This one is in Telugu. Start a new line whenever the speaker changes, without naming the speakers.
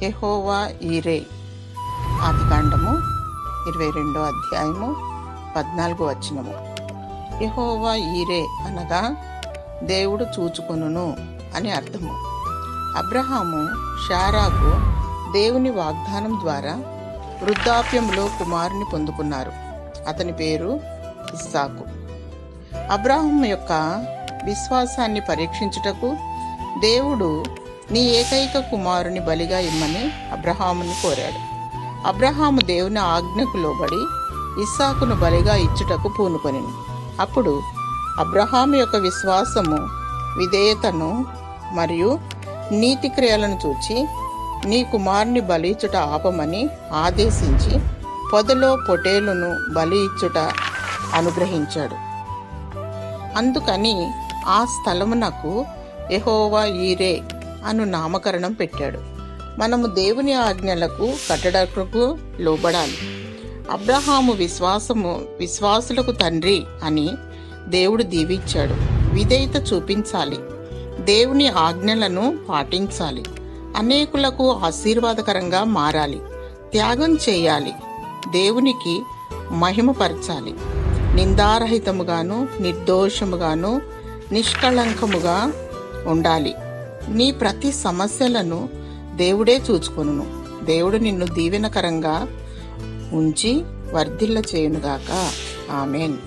యెహోవా ఈరే. ఆదికాండము 22వ అధ్యాయము 14వ వచనము. యెహోవా ఈరే అనగా దేవుడు చూచుకొనును అని అర్థము. అబ్రహాము శారాకు దేవుని వాగ్దానం ద్వారా వృద్ధాప్యంలో కుమారుని పొందుకున్నారు. అతని పేరు ఇస్సాకు. అబ్రహాము యొక్క విశ్వాసాన్ని పరీక్షించుటకు దేవుడు నీ ఏకైక కుమారుని బలిగా ఇమ్మని అబ్రహాముని కోరాడు. అబ్రహాము దేవుని ఆజ్ఞకు లోబడి ఇస్సాకును బలిగా ఇచ్చుటకు పూనుకొనెను. అప్పుడు అబ్రహాము యొక్క విశ్వాసము, విధేయతను మరియు నీతి క్రియలను చూచి నీ కుమారుని బలి ఇచ్చుట ఆపమని ఆదేశించి పొదలో పొటేలును బలి ఇచ్చుట అనుగ్రహించాడు. అందుకని ఆ స్థలమునకు యెహోవా ఈరే అను నామకరణం పెట్టాడు. మనము దేవుని ఆజ్ఞలకు కట్టడకు లోబడాలి. అబ్రహాము విశ్వాసులకు తండ్రి అని దేవుడు దీవించాడు. విధేయత చూపించాలి, దేవుని ఆజ్ఞలను పాటించాలి, అనేకులకు ఆశీర్వాదకరంగా మారాలి, త్యాగం చేయాలి, దేవునికి మహిమపరచాలి, నిందారహితముగాను నిర్దోషముగాను నిష్కళంకముగా ఉండాలి. నీ ప్రతి సమస్యలను దేవుడే చూచుకొనును. దేవుడు నిన్ను దీవెనకరంగా ఉంచి వర్ధిల్ల చేయునుగాక. ఆమేన్.